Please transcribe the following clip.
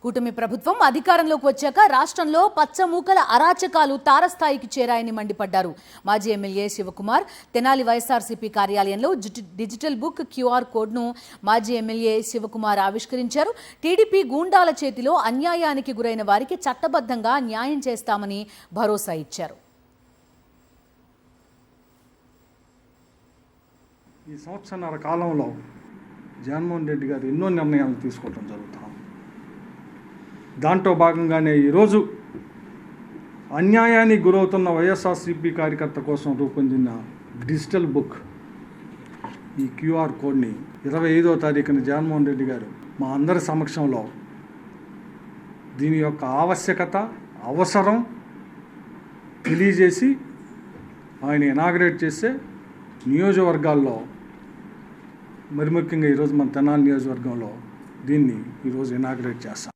కూటమి ప్రభుత్వం అధికారంలోకి వచ్చాక రాష్ట్రంలో పచ్చమూకల అరాచకాలు తారస్థాయికి చేరాయని మండిపడ్డారు. మాజీ ఎమ్మెల్యే శివకుమార్ తెనాలి వైఎస్ఆర్సీపీ కార్యాలయంలో డిజిటల్ బుక్ క్యూఆర్ కోడ్ను మాజీ ఎమ్మెల్యే శివకుమార్ ఆవిష్కరించారు. టీడీపీ గూండాల చేతిలో అన్యాయానికి గురైన వారికి చట్టబద్ధంగా న్యాయం చేస్తామని భరోసా ఇచ్చారు. ఈ సంవత్సరాల కాలంలో జగన్మోహన్ రెడ్డి గారు ఎన్నో నిర్ణయాలు తీసుకోవడం జరుగుతాం. దాంట్లో భాగంగానే ఈరోజు అన్యాయానికి గురవుతున్న వైఎస్ఆర్సీపీ కార్యకర్త కోసం రూపొందిన డిజిటల్ బుక్ ఈ క్యూఆర్ కోడ్ని 25వ తారీఖున జగన్మోహన్ రెడ్డి గారు మా అందరి సమక్షంలో దీని యొక్క ఆవశ్యకత అవసరం తెలియజేసి ఆయన ఇనాగ్రేట్ చేసే నియోజకవర్గాల్లో మరి ముఖ్యంగా ఈరోజు మన తెనాలి నియోజకవర్గంలో దీన్ని ఈరోజు ఇనాగ్రేట్ చేస్తాం.